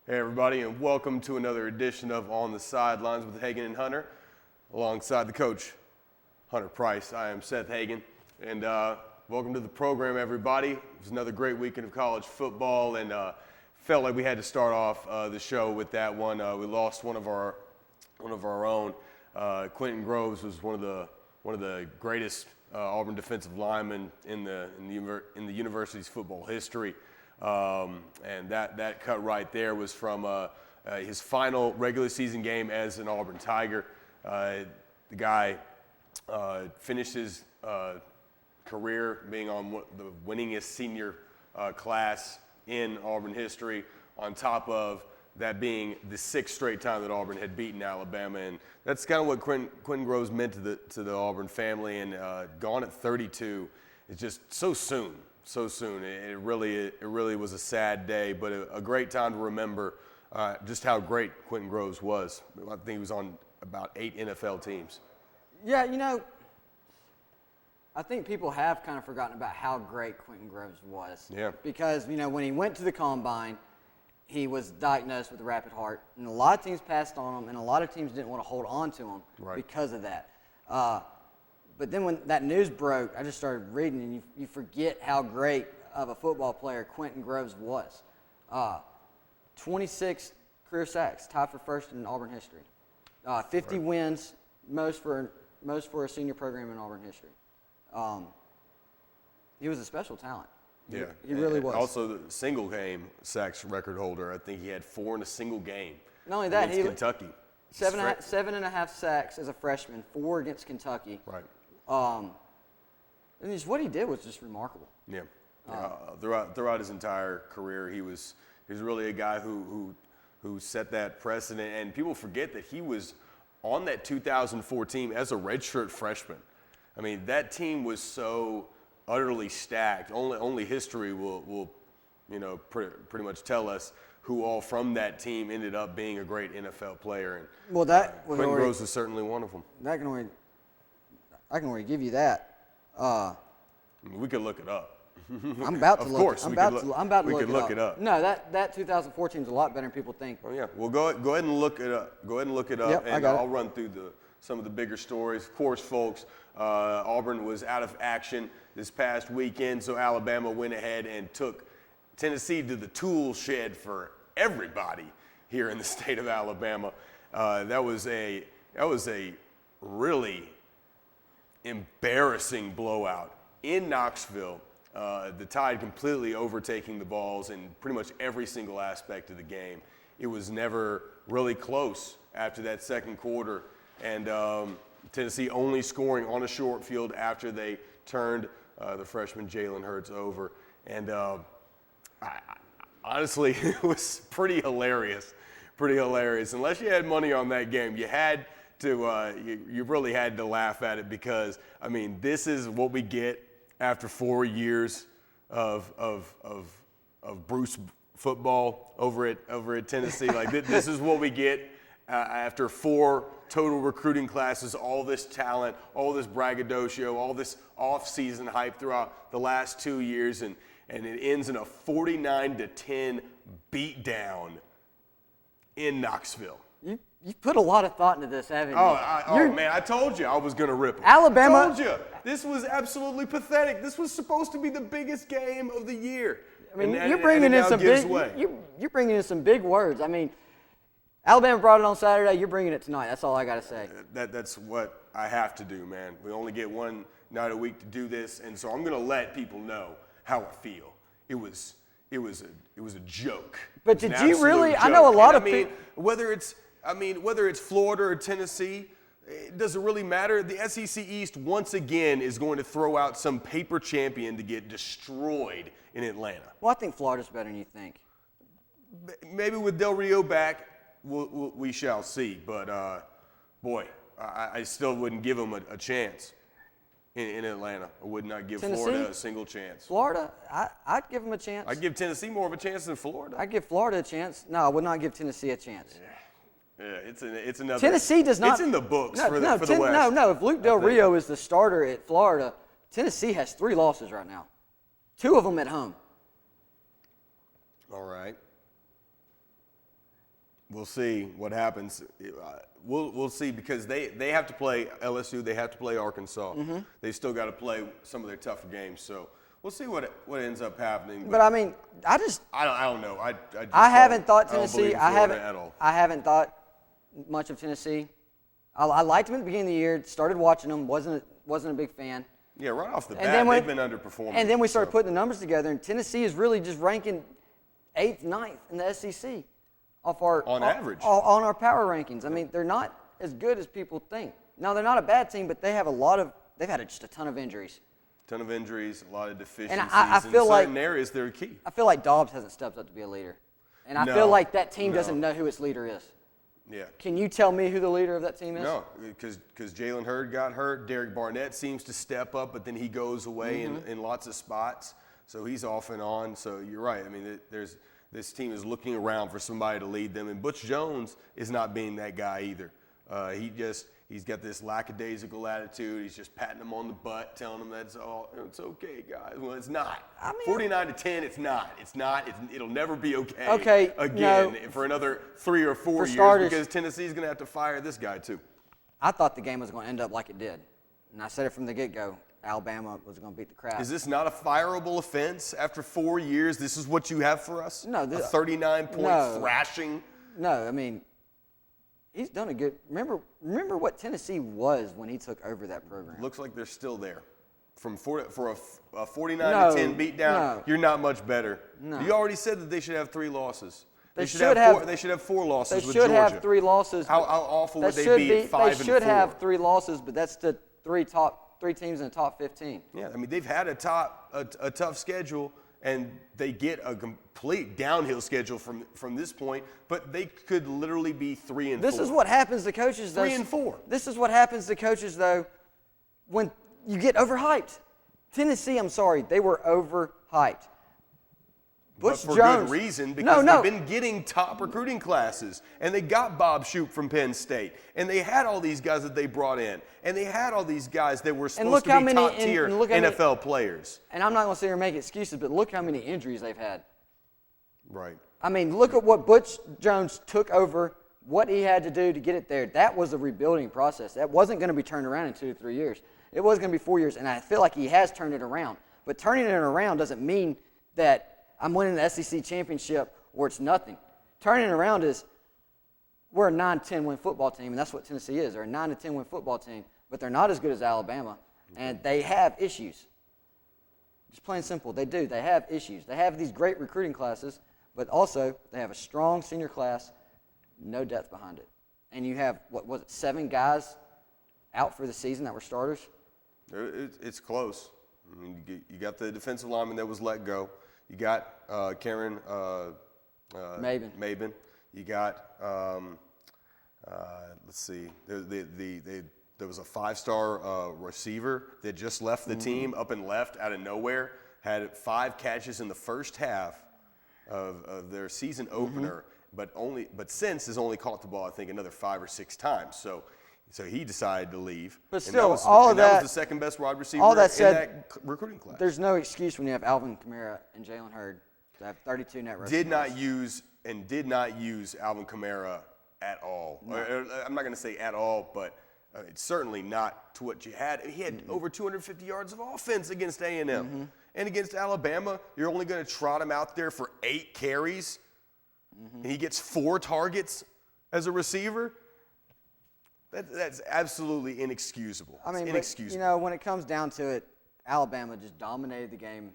Hey everybody, and welcome to another edition of On the Sidelines with Hagan and Hunter, alongside the coach, Hunter Price. I am Seth Hagan, and welcome to the program, everybody. It was another great weekend of college football, and felt like we had to start off the show with that one. We lost one of our own. Quentin Groves was one of the greatest Auburn defensive linemen in the university's football history. And that cut right there was from his final regular season game as an Auburn Tiger. The guy finished his career being on the winningest senior class in Auburn history, on top of that being the sixth straight time that Auburn had beaten Alabama. And that's kind of what Quentin Groves meant to the Auburn family, and gone at 32 is just so soon. So soon. It really was a sad day, but a great time to remember just how great Quentin Groves was. I think he was on about 8 NFL teams. Yeah, I think people have kind of forgotten about how great Quentin Groves was. Yeah. Because, when he went to the combine, he was diagnosed with a rapid heart, and a lot of teams passed on him, and a lot of teams didn't want to hold on to him because of that. But then when that news broke, I just started reading, and you forget how great of a football player Quentin Groves was. 26 career sacks, tied for first in Auburn history. 50 wins, most for a senior program in Auburn history. He was a special talent. Yeah, he really was. Also, the single game sacks record holder. I think he had 4 in a single game. Not only that, against Kentucky. 7.5 sacks as a freshman, 4 against Kentucky. Right. And just what he did was just remarkable. Yeah. Throughout his entire career, he was really a guy who set that precedent. And people forget that he was on that 2004 team as a redshirt freshman. I mean, that team was so utterly stacked. Only history will pretty much tell us who all from that team ended up being a great NFL player. And Quentin Groves was certainly one of them. I can already give you that. We could look it up. I'm about to of look. course, I'm about to look it up. No, that 2014 is a lot better than people think. Oh yeah. Well, go ahead and look it up. Yep, and I'll run through some of the bigger stories. Of course, folks, Auburn was out of action this past weekend, so Alabama went ahead and took Tennessee to the tool shed for everybody here in the state of Alabama. That was a really embarrassing blowout in Knoxville. The Tide completely overtaking the balls in pretty much every single aspect of the game. It was never really close after that second quarter, and Tennessee only scoring on a short field after they turned the freshman Jalen Hurts over. And honestly, it was pretty hilarious. Unless you had money on that game, you had to you really had to laugh at it, because I mean, this is what we get after 4 years of Bruce football over at Tennessee. Like this is what we get after 4 total recruiting classes, all this talent, all this braggadocio, all this off-season hype throughout the last 2 years, and it ends in a 49-10 beatdown in Knoxville. You put a lot of thought into this, haven't you? Man, I told you I was going to rip them. Alabama. I told you. This was absolutely pathetic. This was supposed to be the biggest game of the year. I mean, you're bringing in some big words. I mean, Alabama brought it on Saturday. You're bringing it tonight. That's all I got to say. That's what I have to do, man. We only get one night a week to do this, and so I'm going to let people know how I feel. It was a joke. But did you really? Joke. I know a lot of people. Whether it's Florida or Tennessee, it doesn't really matter. The SEC East once again is going to throw out some paper champion to get destroyed in Atlanta. Well, I think Florida's better than you think. Maybe with Del Rio back, we shall see. But boy, I still wouldn't give them a chance in Atlanta. I would not give Tennessee? Florida a single chance. Florida, I'd give them a chance. I'd give Tennessee more of a chance than Florida. I'd give Florida a chance. No, I would not give Tennessee a chance. Yeah, it's another. Tennessee does not. It's in the books for the West. No. If Luke Del Rio is the starter at Florida, Tennessee has 3 losses right now. 2 of them at home. All right. We'll see what happens. We'll see because they have to play LSU. They have to play Arkansas. Mm-hmm. They still got to play some of their tougher games. So we'll see what ends up happening. But I mean, I don't know. I haven't thought Tennessee. I haven't thought much of Tennessee. I liked them at the beginning of the year. Started watching them. Wasn't a big fan. Yeah, right off the bat, they've been underperforming. And then we started putting the numbers together, and Tennessee is really just ranking 8th, 9th in the SEC. Average. On our power rankings. I mean, they're not as good as people think. Now, they're not a bad team, but they have they've had just a ton of injuries. A lot of deficiencies. And I feel in like certain areas they're key. I feel like Dobbs hasn't stepped up to be a leader. And I feel like that team doesn't know who its leader is. Yeah. Can you tell me who the leader of that team is? No, because Jalen Hurd got hurt. Derek Barnett seems to step up, but then he goes away in lots of spots. So he's off and on. So you're right. I mean, this team is looking around for somebody to lead them, and Butch Jones is not being that guy either. He's got this lackadaisical attitude. He's just patting them on the butt, telling them that's all. It's okay, guys. Well, it's not. 49-10. It's not. It's not. It'll never be okay. Okay. Again for another 3 or 4 years starters, because Tennessee's going to have to fire this guy too. I thought the game was going to end up like it did, and I said it from the get-go. Alabama was going to beat the crap. Is this not a fireable offense after 4 years? This is what you have for us? No. A 39-point thrashing? No, I mean, he's done a good. Remember what Tennessee was when he took over that program. Looks like they're still there. For a 49-10 beatdown, you're not much better. No. You already said that they should have 3 losses. They should have 4 losses with Georgia. They should have 3 losses. How awful would they be at 5 and 4? They should have 3 losses, but that's the 3 teams in the top 15. Yeah, I mean they've had a tough schedule, and they get a complete downhill schedule from this point. But they could literally be 3 and 4. This is what happens to coaches, though. 3 and 4. This is what happens to coaches, though, when you get overhyped. Tennessee, I'm sorry, they were overhyped. But for good reason, because they've been getting top recruiting classes. And they got Bob Shoop from Penn State. And they had all these guys that they brought in. And they had all these guys that were supposed to be top-tier NFL players. And I'm not going to sit here and make excuses, but look how many injuries they've had. Right. I mean, look at what Butch Jones took over, what he had to do to get it there. That was a rebuilding process. That wasn't going to be turned around in 2 to 3 years. It was going to be 4 years, and I feel like he has turned it around. But turning it around doesn't mean that I'm winning the SEC championship or it's nothing. Turning it around is we're a 9-10 win football team, and that's what Tennessee is. They're a 9-10 win football team, but they're not as good as Alabama, and they have issues. Just plain simple, they do. They have issues. They have these great recruiting classes, but also they have a strong senior class, no depth behind it. And you have, 7 guys out for the season that were starters? It's close. I mean, you got the defensive lineman that was let go. You got Karen Maben. You got let's see. There was a 5-star receiver that just left the team up and left out of nowhere. Had 5 catches in the first half of their season opener, but since has only caught the ball I think another 5 or 6 times. So he decided to leave. But still, that was the second best wide receiver in that recruiting class. There's no excuse when you have Alvin Kamara and Jalen Hurd to have 32 net rushing yards. Did not use Alvin Kamara at all. No. I'm not going to say at all, but it's certainly not to what you had. He had over 250 yards of offense against A&M. And against Alabama, you're only going to trot him out there for 8 carries, and he gets 4 targets as a receiver. That's absolutely inexcusable. I mean, inexcusable. But, when it comes down to it, Alabama just dominated the game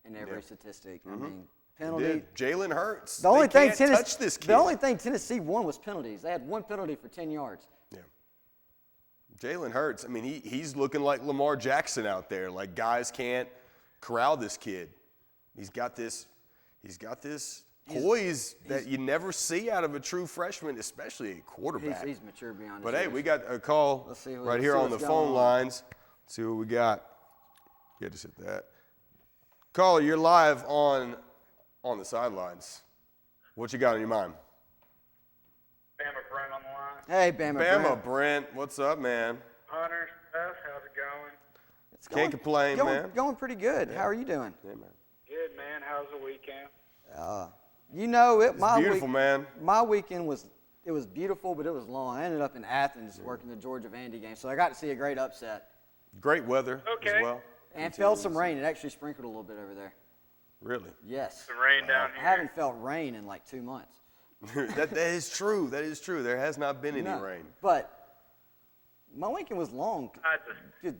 in every statistic. I mean, penalty. Jalen Hurts. The only thing touch this kid. The only thing Tennessee won was penalties. They had 1 penalty for 10 yards. Yeah. Jalen Hurts. I mean, he's looking like Lamar Jackson out there. Like guys can't corral this kid. He's got this poise that you never see out of a true freshman, especially a quarterback. He's mature beyond. But hey, we got a call right here on the phone lines. Let's see what we got. Yeah, just hit that. Caller, you're live on the sidelines. What you got on your mind? Bama Brent on the line. Hey, Bama Brent. What's up, man? Hunter, Steph, how's it going? Can't complain, man. Going pretty good. Yeah. How are you doing? Yeah, man. Good, man. How's the weekend? You know, It's beautiful, man. My weekend was beautiful, but it was long. I ended up in Athens working the Georgia Vandy game, so I got to see a great upset. Great weather Okay. as well. And felt some rain. It actually sprinkled a little bit over there. Really? Yes. Some rain down I here. haven't felt rain in like 2 months. that is true. That is true. There has not been any No, rain. But my weekend was long. Yep.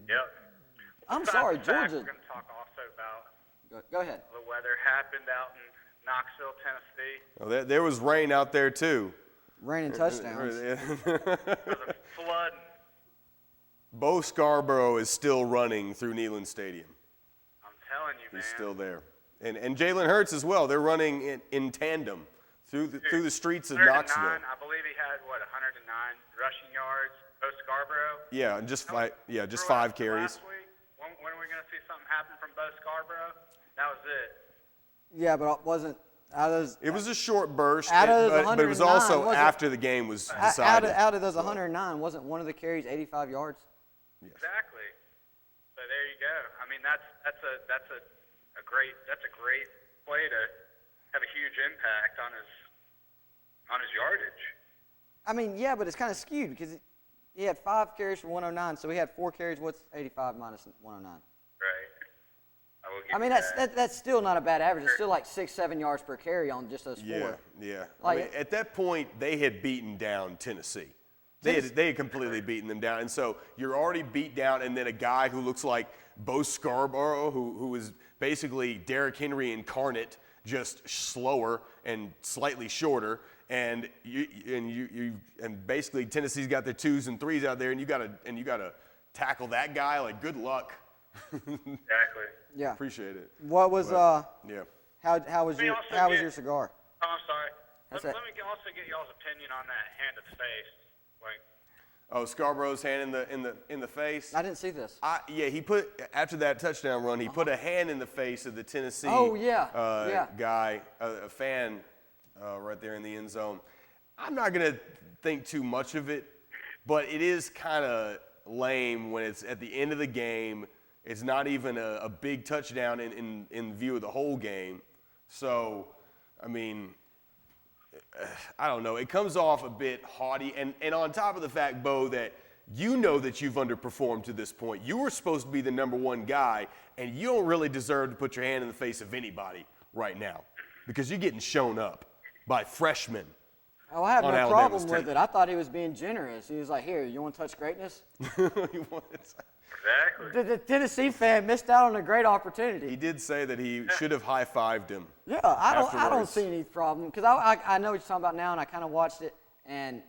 I'm Besides sorry, the fact, Georgia. We're going to talk also about Go ahead. the weather happened out in Knoxville, Tennessee. Oh, there was rain out there too. Rain and touchdowns. There was a flood. Bo Scarborough is still running through Neyland Stadium. I'm telling you, man. He's still there. And Jalen Hurts as well. They're running in tandem through the streets of 109, Knoxville. I believe he had, 109 rushing yards. Bo Scarborough. Yeah, and just Threw 5 out carries. last week. When are we going to see something happen from Bo Scarborough? That was it. Yeah, but it wasn't out of those. It was a short burst, Out of those but it was 109, also was it- after the game was decided. Out of those 109, wasn't one of the carries 85 yards? Yes. Exactly. So there you go. I mean, that's a great play to have a huge impact on his yardage. I mean, yeah, but it's kind of skewed because he had 5 carries for 109, so he had 4 carries. What's 85 minus 109? Right. I will give I mean, you that's still not a bad average. It's still like 6-7 yards per carry on just those 4. Yeah. Like- I mean, at that point, they had beaten down Tennessee. They had completely beaten them down. And so you're already beat down, and then a guy who looks like Bo Scarborough, who is basically Derrick Henry incarnate, just slower and slightly shorter. And basically Tennessee's got their 2s and 3s out there, and you gotta tackle that guy. Like, good luck. exactly. Yeah. Appreciate it. What was Yeah. how was Let me your also get- cigar? Oh, I'm sorry. That's Let it. me also get y'all's opinion on that hand to the face. Like, Oh, Scarborough's hand in the face. I didn't see this. He put after that touchdown run, he put a hand in the face of the Tennessee Oh, yeah. guy, a fan right there in the end zone. I'm not gonna think too much of it, but it is kind of lame when it's at the end of the game. It's not even a big touchdown in view of the whole game. So, I mean, I don't know. It comes off a bit haughty. And on top of the fact, Bo, that you know that you've underperformed to this point. You were supposed to be the number 1 guy, and you don't really deserve to put your hand in the face of anybody right now because you're getting shown up by freshmen. Oh, I have on no Alabama's problem with team. it. I thought he was being generous. He was like, "Here, you want to touch greatness?" exactly. The Tennessee fan missed out on a great opportunity. He did say that he should have high-fived him. Yeah, I don't afterwards. see any problem because I know what you're talking about now, and I kind of watched it, and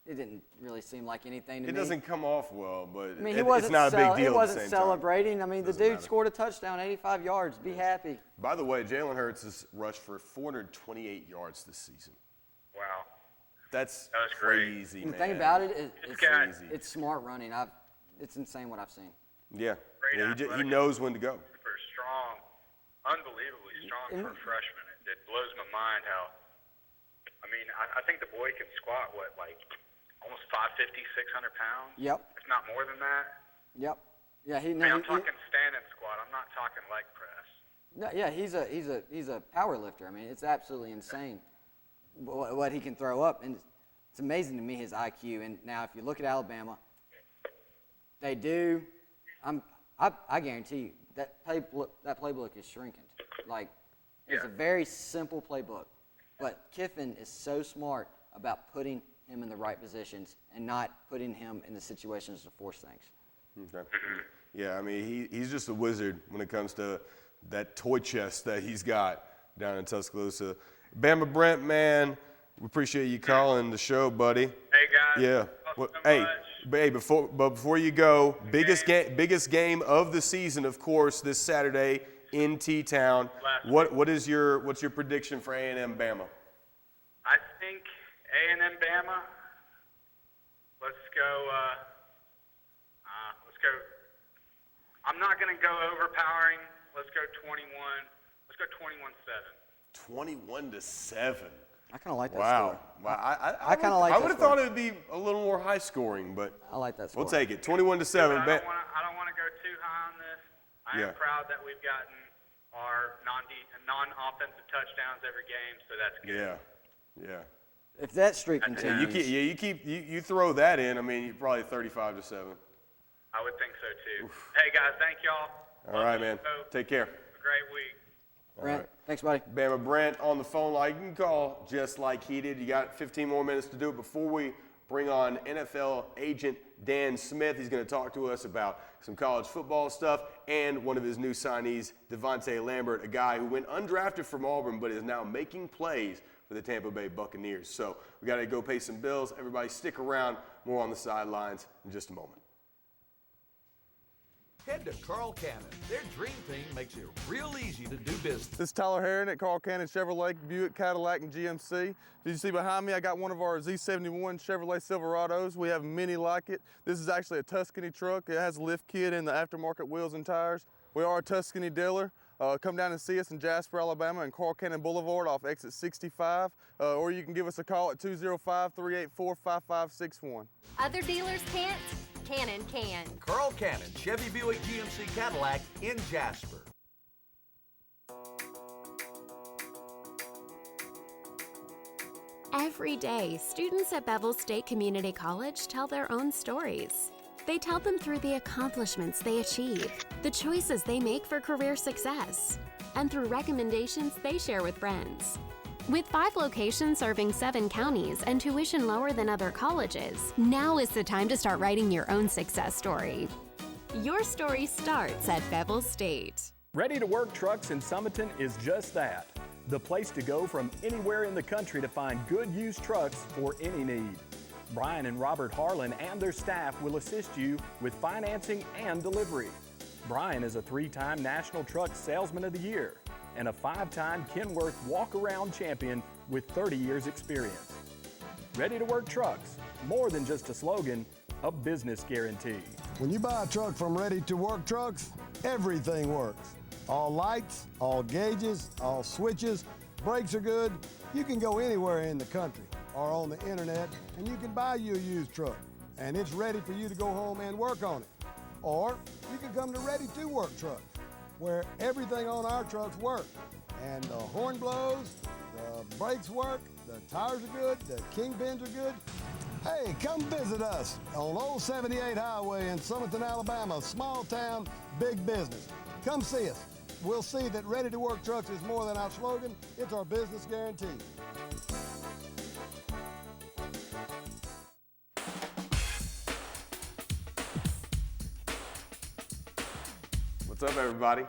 it didn't really seem like anything to It me. doesn't come off well, but I mean, he it's wasn't not a big deal He at the wasn't same celebrating. I mean, the Doesn't dude matter. scored a touchdown, 85 yards. Be happy. time. By the way, Jalen Hurts has rushed for 428 yards this season. Wow. That's That was great. crazy, And man. the thing about it, It's got- it's smart running. It's insane what I've seen. Yeah, Great he athletic. knows when to go. Super strong. Unbelievably strong for a freshman. It blows my mind how, I mean, I think the boy can squat, like almost 550, 600 pounds? Yep. If not more than that. Yep. Yeah, I mean, I'm talking stand and squat. I'm not talking leg press. Yeah, he's a power lifter. I mean, it's absolutely insane what he can throw up, and it's amazing to me his IQ. And now, if you look at Alabama, they do. I guarantee you that playbook is shrinking. Like, it's a very simple playbook, but Kiffin is so smart about putting him in the right positions and not putting him in the situations to force things. Okay. Yeah, I mean, he's just a wizard when it comes to that toy chest that he's got down in Tuscaloosa. Bama Brent, man, we appreciate you calling the show, buddy. Hey, guys. Yeah. Thank you Well, so hey, much. before you go, biggest game of the season, of course, this Saturday in T-Town. What's your prediction for A&M Bama? I think A&M Bama. Let's go. I'm not going to go overpowering. Let's go 21. Let's go 21-7. 21-7. I kind of like that Wow. score. Wow. I kinda like I that would have score. thought it would be a little more high scoring, but I like that score. we'll take it. 21-7. But I don't want to go too high on this. I Yeah. am proud that we've gotten are non-offensive touchdowns every game, so that's good. Yeah. If that streak continues. You throw that in, I mean, probably 35-7. I would think so too. Oof. Hey guys, thank y'all. All right, man. Take care. Have a great week. Brent, right. Thanks, buddy. Bama Brent on the phone line. You can call just like he did. You got 15 more minutes to do it before we bring on NFL agent Dan Smith. He's going to talk to us about some college football stuff and one of his new signees, Devontae Lambert, a guy who went undrafted from Auburn but is now making plays for the Tampa Bay Buccaneers. So we got to go pay some bills. Everybody stick around. More on the sidelines in just a moment. Head to Carl Cannon. Their dream team makes it real easy to do business. This is Tyler Herron at Carl Cannon Chevrolet, Buick, Cadillac, and GMC. Did you see behind me, I got one of our Z71 Chevrolet Silverados. We have many like it. This is actually a Tuscany truck. It has a lift kit and the aftermarket wheels and tires. We are a Tuscany dealer. Come down and see us in Jasper, Alabama, and Carl Cannon Boulevard off exit 65, or you can give us a call at 205-384-5561. Other dealers can't? Cannon can. Carl Cannon, Chevy Buick GMC Cadillac in Jasper. Every day, students at Bevel State Community College tell their own stories. They tell them through the accomplishments they achieve, the choices they make for career success, and through recommendations they share with friends. With 5 locations serving 7 counties and tuition lower than other colleges, now is the time to start writing your own success story. Your story starts at Bevel State. Ready to Work Trucks in Summerton is just that. The place to go from anywhere in the country to find good used trucks for any need. Brian and Robert Harlan and their staff will assist you with financing and delivery. Brian is a 3-time National Truck Salesman of the Year and a 5-time Kenworth Walk-Around Champion with 30 years experience. Ready to Work Trucks, more than just a slogan, a business guarantee. When you buy a truck from Ready to Work Trucks, everything works. All lights, all gauges, all switches, brakes are good. You can go anywhere in the country or on the internet and you can buy you a used truck and it's ready for you to go home and work on it. Or you can come to Ready to Work Trucks, where everything on our trucks work. And the horn blows, the brakes work, the tires are good, the kingpins are good. Hey, come visit us on Old 78 Highway in Summerton, Alabama, small town, big business. Come see us. We'll see that Ready to Work Trucks is more than our slogan, it's our business guarantee. What's up, everybody?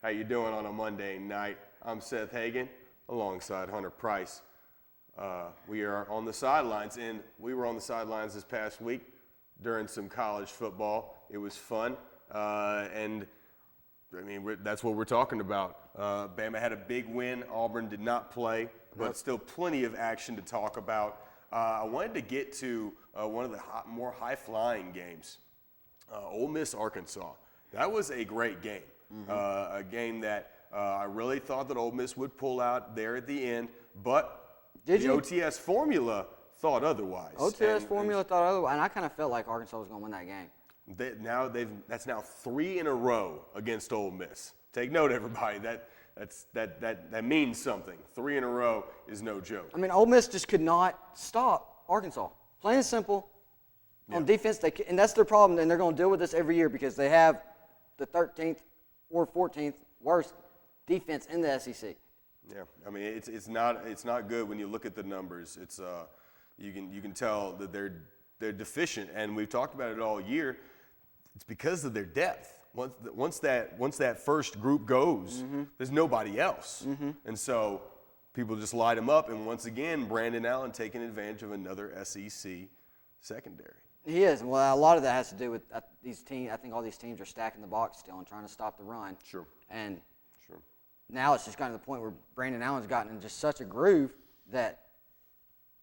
How you doing on a Monday night? I'm Seth Hagan, alongside Hunter Price. We are on the sidelines, and we were on the sidelines this past week during some college football. It was fun, and I mean, that's what we're talking about. Bama had a big win. Auburn did not play, but still plenty of action to talk about. I wanted to get to one of the more high-flying games, Ole Miss, Arkansas. That was a great game, a game that I really thought that Ole Miss would pull out there at the end, but the OTS formula thought otherwise. OTS formula thought otherwise, and I kind of felt like Arkansas was going to win that game. That's now 3 in a row against Ole Miss. Take note, everybody. That means something. 3 in a row is no joke. I mean, Ole Miss just could not stop Arkansas. Plain and simple. Yeah. On defense, and that's their problem, and they're going to deal with this every year because they have the 13th or 14th worst defense in the SEC. Yeah, I mean it's not good when you look at the numbers. It's you can tell that they're deficient, and we've talked about it all year. It's because of their depth. Once that first group goes, there's nobody else, and so people just light them up. And once again, Brandon Allen taking advantage of another SEC secondary. He is. Well, a lot of that has to do with these teams. I think all these teams are stacking the box still and trying to stop the run. Sure. And now it's just gotten to the point where Brandon Allen's gotten in just such a groove that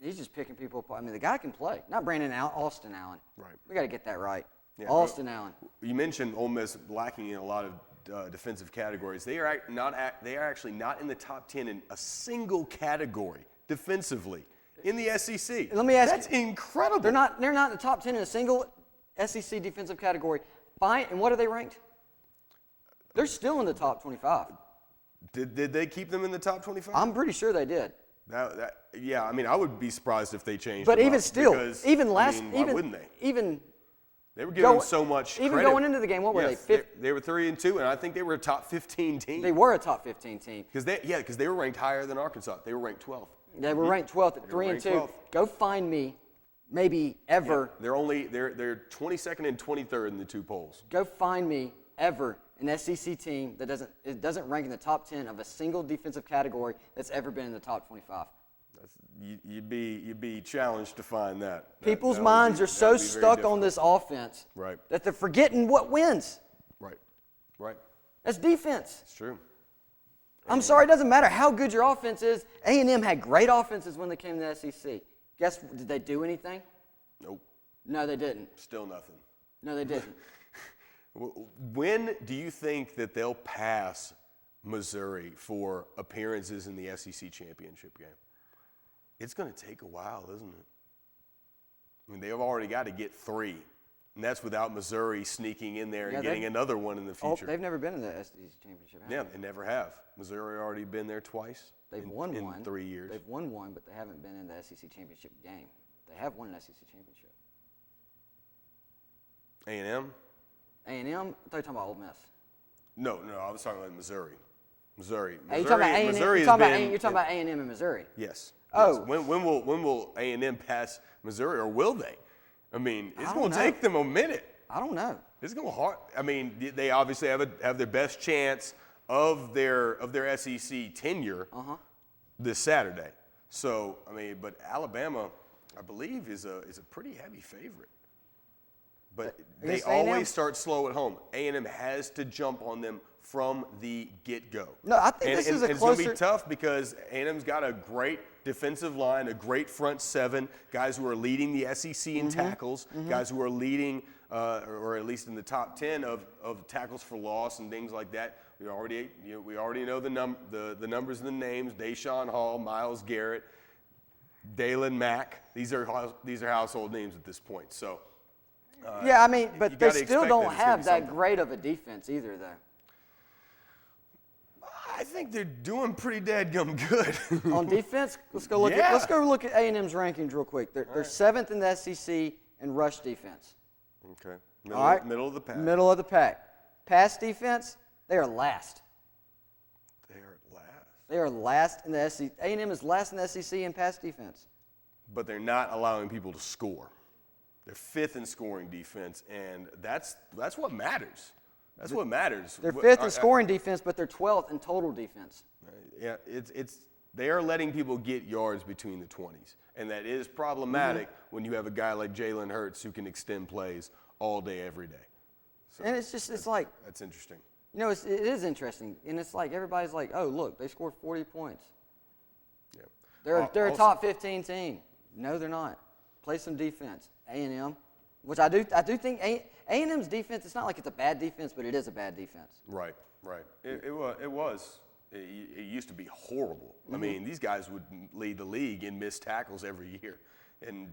he's just picking people apart. I mean, the guy can play. Not Brandon Allen, Austin Allen. Right. We got to get that right. Yeah, Austin Allen. You mentioned Ole Miss lacking in a lot of defensive categories. They are actually not in the top 10 in a single category defensively in the SEC. Let me ask That's incredible. They're not in the top 10 in a single SEC defensive category. Fine. And what are they ranked? They're still in the top 25. Did they keep them in the top 25? I'm pretty sure they did. Yeah, I mean, I would be surprised if they changed. But them even up still, because, even last, I mean, why even wouldn't they? Even They were giving them so much even credit. going into the game, what were they? They were 3-2, and I think they were a top 15 team. They were a top 15 team. Because they were ranked higher than Arkansas. They were ranked 12th. They were ranked 12th at 3-2. Go find me, maybe ever. Yeah, they're 22nd and 23rd in the two polls. Go find me ever an SEC team that doesn't rank in the top 10 of a single defensive category that's ever been in the top 25. You'd be challenged to find that. People's minds are so stuck on this offense that they're forgetting what wins. Right. That's defense. It's true. I'm sorry, it doesn't matter how good your offense is. A&M had great offenses when they came to the SEC. Did they do anything? Nope. No, they didn't. Still nothing. No, they didn't. When do you think that they'll pass Missouri for appearances in the SEC championship game? It's going to take a while, isn't it? I mean, they've already got to get 3, and that's without Missouri sneaking in there and getting another one in the future. They've never been in the SEC championship, have they never have. Missouri already been there twice. They've won one. In 3 years. They've won one, but they haven't been in the SEC championship game. They have won an SEC championship. A&M? A&M? I thought you were talking about Ole Miss. No, I was talking about Missouri. Missouri. You're talking about A&M. You're talking about A&M in Missouri. Yes. Oh. Yes. When will A&M pass Missouri, or will they? I mean, it's going to take them a minute. I don't know. It's going to hard. I mean, they obviously have their best chance of their SEC tenure this Saturday. So, I mean, but Alabama, I believe, is a pretty heavy favorite. But they always start slow at home. A&M has to jump on them from the get-go. No, I think this is a closer. It's going to be tough because A&M's got a great defensive line, a great front seven, guys who are leading the SEC in tackles, guys who are leading, or at least in the top 10 of tackles for loss and things like that. We already know the numbers and the names: Deshaun Hall, Myles Garrett, Dalen Mack. These are household names at this point. So. Yeah, I mean, but they still don't have that great of a defense either, though. I think they're doing pretty dadgum good. On defense, let's go look at A&M's rankings real quick. They're 7th in the SEC in rush defense. Okay. Middle of the pack. Middle of the pack. Pass defense, they are last. They are last in the SEC. A&M is last in the SEC in pass defense. But they're not allowing people to score. They're 5th in scoring defense, and that's what matters. That's what matters. They're 5th in scoring defense, but they're 12th in total defense. Yeah, they are letting people get yards between the 20s, and that is problematic when you have a guy like Jalen Hurts who can extend plays all day, every day. So and it's like that's interesting. You know, it is interesting, and it's like everybody's like, oh, look, they scored 40 points. Yeah, they're a top 15 team. No, they're not. Play some defense. A&M, which I do think A&M's defense, it's not like it's a bad defense, but it is a bad defense. Right. It was. It used to be horrible. I mean, these guys would lead the league in missed tackles every year, and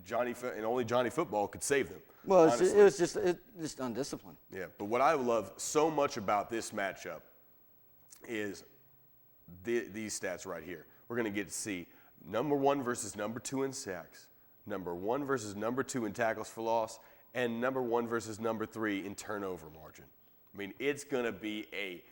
only Johnny Football could save them. Well, it was just undisciplined. Yeah, but what I love so much about this matchup is these stats right here. We're going to get to see number 1 versus number 2 in sacks, number 1 versus number 2 in tackles for loss, and number 1 versus number 3 in turnover margin. I mean, it's going to be a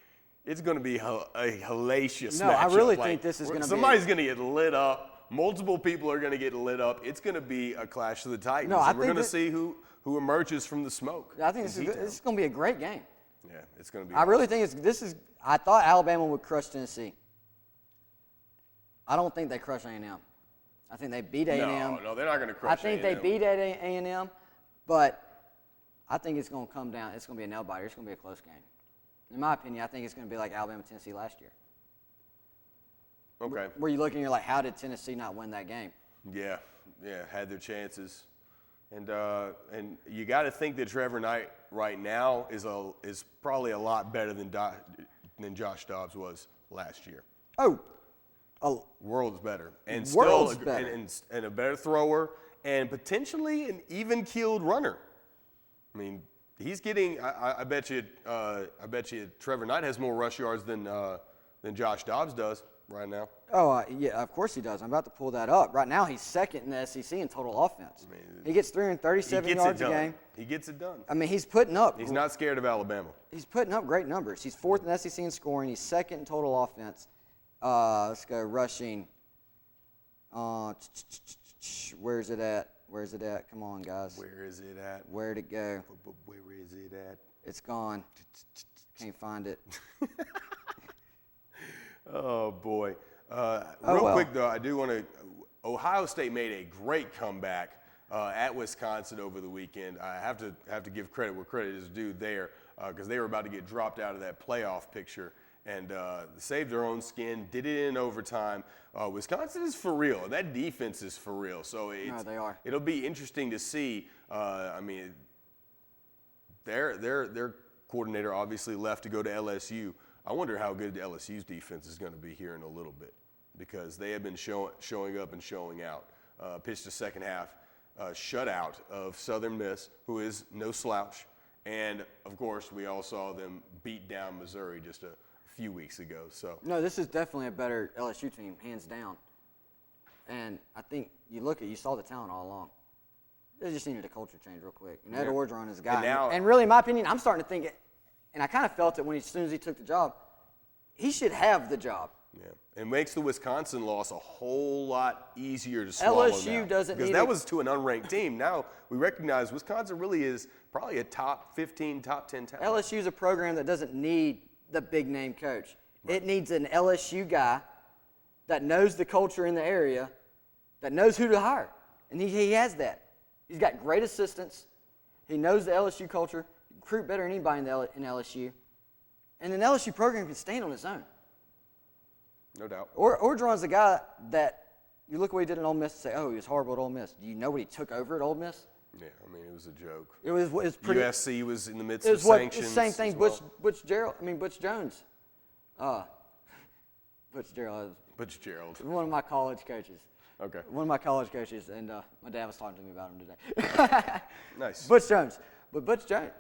hellacious matchup. No, I really think this is going to be. Somebody's going to get lit up. Multiple people are going to get lit up. It's going to be a clash of the Titans. No, and we're going to see who emerges from the smoke. I think this is going to be a great game. Yeah, it's going to be. I really think I thought Alabama would crush Tennessee. I don't think they crush A&M. I think they beat A&M. No, they're not going to crush A&M. I think they beat A&M, but I think it's going to come down. It's going to be a nail-biter. It's going to be a close game. In my opinion, I think it's going to be like Alabama-Tennessee last year. Okay. Where you look and you're like, how did Tennessee not win that game? Yeah, had their chances. And you got to think that Trevor Knight right now is probably a lot better than Josh Dobbs was last year. Worlds better, and worlds still better. And a better thrower, and potentially an even-keeled runner. I mean, he's getting. I bet you Trevor Knight has more rush yards than than Josh Dobbs does right now. Oh, yeah, of course he does. I'm about to pull that up. Right now, he's second in the SEC in total offense. He gets 337 yards a game. He gets it done. I mean, he's putting up. He's not scared of Alabama. He's putting up great numbers. He's fourth in the SEC in scoring. He's second in total offense. Let's go rushing. Where's it at? Where's it at? Come on, guys. Where is it at? Where'd it go? Where is it at? It's gone. Can't find it. Oh, boy. Real quick, though, I do want to – Ohio State made a great comeback at Wisconsin over the weekend. I have to give credit where credit is due there because they were about to get dropped out of that playoff picture and saved their own skin, did it in overtime. Wisconsin is for real. That defense is for real. So they are. It'll be interesting to see. I mean, their coordinator obviously left to go to LSU. I wonder how good LSU's defense is going to be here in a little bit because they have been showing up and showing out. Pitched a second half shutout of Southern Miss, who is no slouch. And, of course, we all saw them beat down Missouri just a few weeks ago. So no, this is definitely a better LSU team, hands down. And I think you saw the talent all along. They just needed a culture change real quick. And Ed Orgeron is a guy. And really, in my opinion, I'm starting to think it, and I kind of felt it as soon as he took the job, he should have the job. Yeah, it makes the Wisconsin loss a whole lot easier to swallow LSU now, doesn't because need that was to an unranked team. Now we recognize Wisconsin really is probably a top 15, top 10 talent. LSU is a program that doesn't need the big name coach. Right. It needs an LSU guy that knows the culture in the area, that knows who to hire, and he has that. He's got great assistants. He knows the LSU culture. He can recruit better than anybody in LSU. And an LSU program can stand on its own. No doubt. Orgeron's the guy that you look at what he did at Ole Miss and say, oh, he was horrible at Ole Miss. Do you know what he took over at Ole Miss? Yeah, I mean, it was a joke. It was pretty. USC was in the midst of sanctions. The same thing. Well. Butch Jones. Butch Gerald. One of my college coaches. Okay. One of my college coaches, and my dad was talking to me about him today. Nice. Butch Jones. But Butch Jones,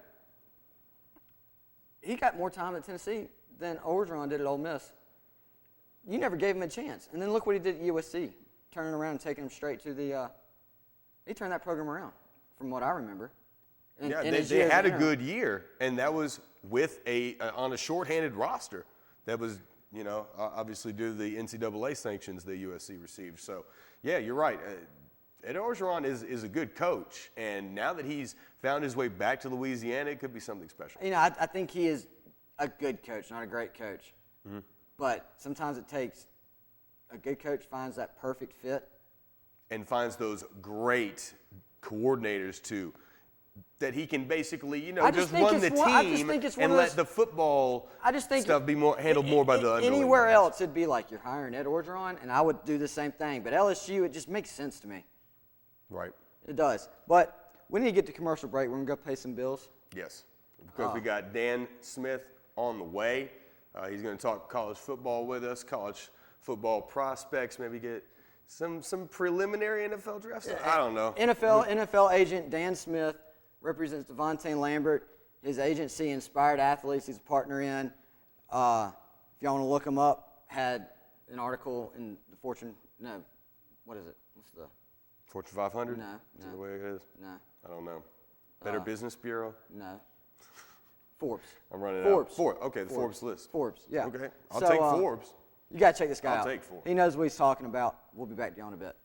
he got more time at Tennessee than Orgeron did at Ole Miss. You never gave him a chance. And then look what he did at USC, turning around and taking him straight to the he turned that program around, from what I remember. They had a good year, and that was with on a shorthanded roster. That was, obviously due to the NCAA sanctions that USC received. So, yeah, you're right. Ed Orgeron is a good coach, and now that he's found his way back to Louisiana, it could be something special. I think he is a good coach, not a great coach. Mm-hmm. But sometimes it takes a good coach finds that perfect fit. And finds those great coordinators, too, that he can basically, just run the team and let the football stuff be handled more by the underling. Anywhere else, it'd be like you're hiring Ed Orgeron, and I would do the same thing. But LSU, it just makes sense to me. Right. It does. But we need to get to commercial break. We're going to go pay some bills. Yes, because we got Dan Smith on the way. He's going to talk college football with us, college football prospects, maybe get some preliminary NFL draft stuff. I don't know. NFL agent Dan Smith represents Devontae Lambert. His agency, Inspired Athletes, he's a partner in. If y'all want to look him up, had an article in the Fortune. No, what is it? What's the Fortune 500? No. Is that the way it is? No. I don't know. Better Business Bureau? No. Forbes. I'm running Forbes. out. Okay, the Forbes list. Forbes, yeah. Okay, I'll take Forbes. You got to check this guy out. I'll take Forbes. He knows what he's talking about. We'll be back to you in a bit.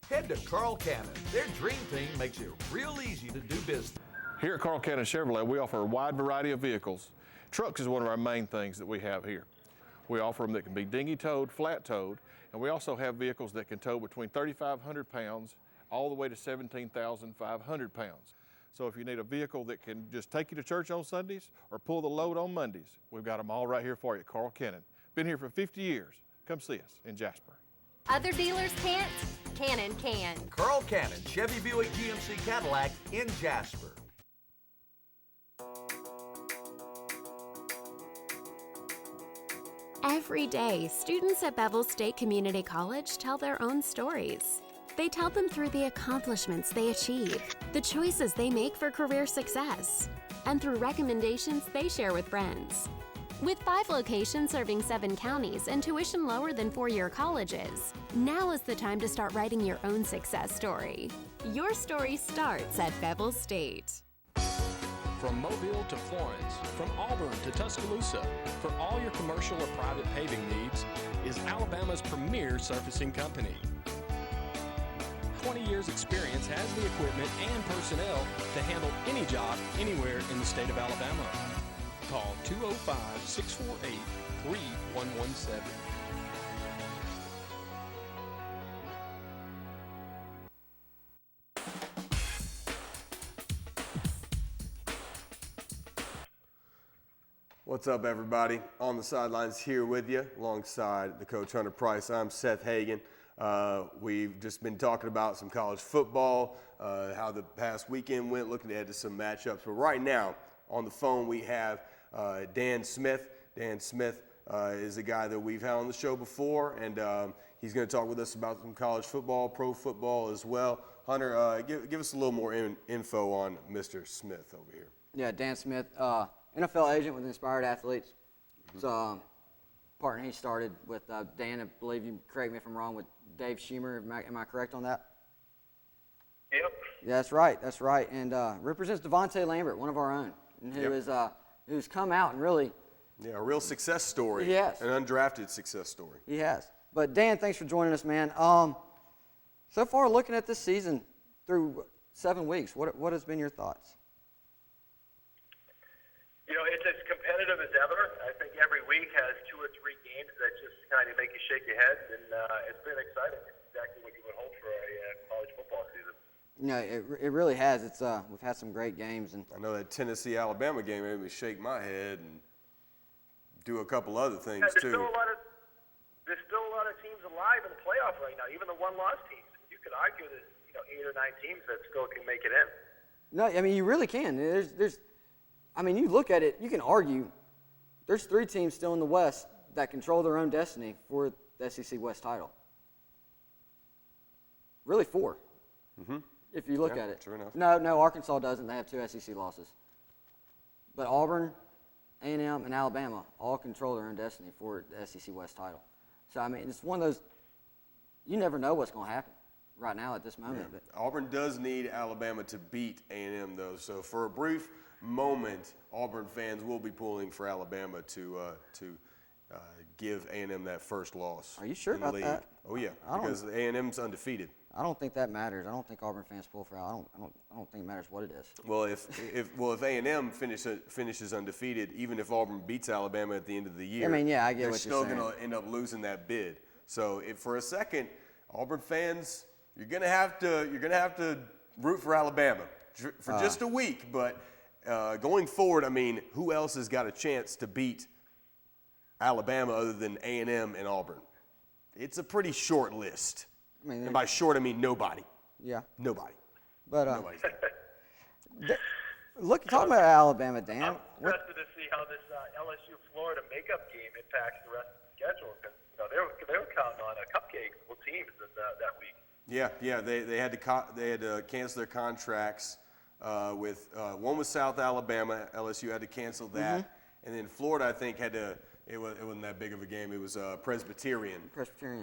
Head to Carl Cannon. Their dream team makes it real easy to do business. Here at Carl Cannon Chevrolet, we offer a wide variety of vehicles. Trucks is one of our main things that we have here. We offer them that can be dinghy-towed, flat-towed, and we also have vehicles that can tow between 3,500 pounds all the way to 17,500 pounds. So if you need a vehicle that can just take you to church on Sundays or pull the load on Mondays, we've got them all right here for you, Carl Cannon. Been here for 50 years. Come see us in Jasper. Other dealers can't? Cannon can. Carl Cannon, Chevy Buick GMC Cadillac in Jasper. Every day, students at Bevel State Community College tell their own stories. They tell them through the accomplishments they achieve, the choices they make for career success, and through recommendations they share with friends. With 5 locations serving 7 counties and tuition lower than 4-year colleges, now is the time to start writing your own success story. Your story starts at Bevel State. From Mobile to Florence, from Auburn to Tuscaloosa, for all your commercial or private paving needs, is Alabama's premier surfacing company. 20 years experience has the equipment and personnel to handle any job anywhere in the state of Alabama. Call 205-648-3117. What's up, everybody? On the sidelines here with you, alongside the coach Hunter Price. I'm Seth Hagan. We've just been talking about some college football, how the past weekend went, looking ahead to some matchups. But right now, on the phone, we have Dan Smith. Dan Smith is a guy that we've had on the show before, and he's going to talk with us about some college football, pro football as well. Hunter, give us a little more info on Mr. Smith over here. Yeah, Dan Smith, NFL agent with Inspired Athletes. It's a partner he started with Dan, I believe, you correct me if I'm wrong, with Dave Schemer. Am I correct on that? Yep. Yeah, that's right. That's right. And represents Devontae Lambert, one of our own, and who's come out and really. Yeah, a real success story. He has. An undrafted success story. He has. But Dan, thanks for joining us, man. So far, looking at this season through 7 weeks, what has been your thoughts? You know, it's as competitive as ever. I think every week has 2 or 3 games that just kind of make you shake your head, and it's been exciting. It's exactly what you would hope for a college football season. No, it really has. It's we've had some great games, and I know that Tennessee-Alabama game made me shake my head and do a couple other things too. There's still a lot of teams alive in the playoff right now, even the one-loss teams. You could argue that 8 or 9 teams that still can make it in. No, I mean you really can. I mean, you look at it, you can argue there's 3 teams still in the West that control their own destiny for the SEC West title. Really 4, if you look at it. True enough. No, Arkansas doesn't. They have 2 SEC losses. But Auburn, A&M, and Alabama all control their own destiny for the SEC West title. So, I mean, it's one of those, you never know what's going to happen right now at this moment. Yeah. But Auburn does need Alabama to beat A&M, though. So for a brief moment, Auburn fans will be pulling for Alabama to give A&M that first loss. Are you sure in the about league. that? Oh yeah, because A&M's undefeated. I don't think that matters. I don't think Auburn fans pull for. I don't think it matters what it is. Well, if A&M finishes undefeated, even if Auburn beats Alabama at the end of the year, I mean, yeah, I get they're what still you're saying. going to end up losing that bid. So for a second, Auburn fans, you're going to have to root for Alabama for just a week. But going forward, I mean, who else has got a chance to beat Alabama other than A&M and Auburn? It's a pretty short list. I mean, and by short, I mean nobody. Yeah. Nobody. But Nobody's there. talking about Alabama, Dan. I'm interested to see how this LSU-Florida makeup game impacts the rest of the schedule, because they were counting on a cupcake for teams that week. Yeah. They had to cancel their contracts with one was South Alabama. LSU had to cancel that, and then Florida, I think, had to. It wasn't that big of a game. It was Presbyterian.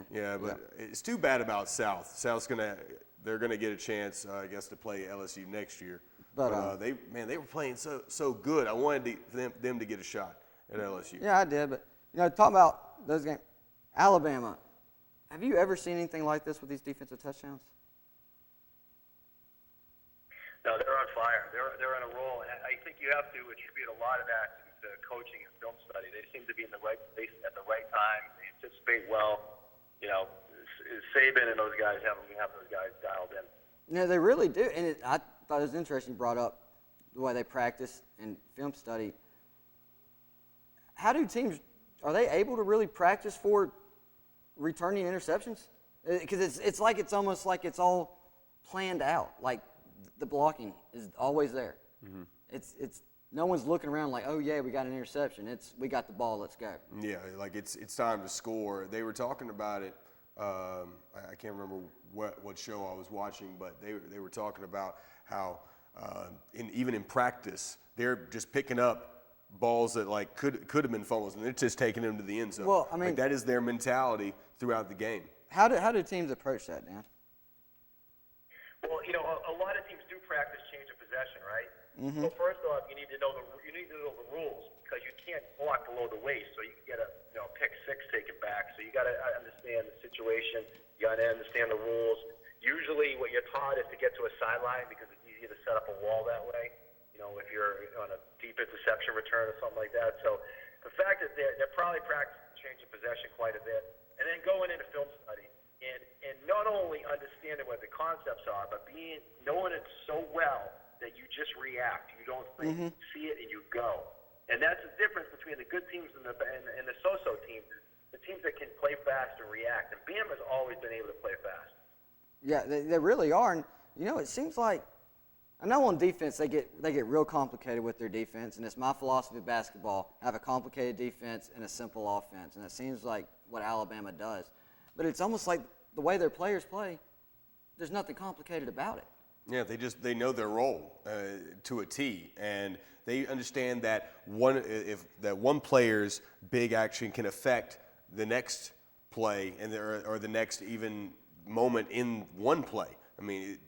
Yeah, but it's too bad about South. They're gonna get a chance, I guess, to play LSU next year. But they were playing so good. I wanted them to get a shot at LSU. Yeah, I did. But talking about those games, Alabama. Have you ever seen anything like this with these defensive touchdowns? No, they're on fire. They're on a roll, and I think you have to attribute a lot of that to coaching and film study. They seem to be in the right place at the right time. They anticipate well. Saban and those guys have those guys dialed in. No, they really do. And I thought it was interesting you brought up the way they practice and film study. How do teams, are they able to really practice for returning interceptions? Because it's almost like it's all planned out. Like the blocking is always there. It's no one's looking around like, oh yeah, we got an interception. We got the ball, let's go. Yeah, like it's time to score. They were talking about it. I can't remember what show I was watching, but they were talking about how even in practice they're just picking up balls that like could have been fumbles, and they're just taking them to the end zone. Well, I mean, like, that is their mentality throughout the game. How do teams approach that, Dan? Well, a lot of teams do practice change of possession, right? Mm-hmm. So first off, you need to know the rules, because you can't block below the waist, so you can get a pick six taken back. So you got to understand the situation. You got to understand the rules. Usually, what you're taught is to get to a sideline because it's easier to set up a wall that way. If you're on a deep interception return or something like that. So the fact that they're probably practicing change of possession quite a bit, and then going into film study and not only understanding what the concepts are, but knowing it so well that you just react. You don't think, see it, and you go. And that's the difference between the good teams and the so-so teams. The teams that can play fast and react. And Bama's always been able to play fast. Yeah, they really are. And it seems like, I know on defense they get real complicated with their defense, and it's my philosophy of basketball: have a complicated defense and a simple offense, and it seems like what Alabama does. But it's almost like the way their players play, there's nothing complicated about it. Yeah, they know their role to a T, and they understand that one player's big action can affect the next play or the next even moment in one play. I mean,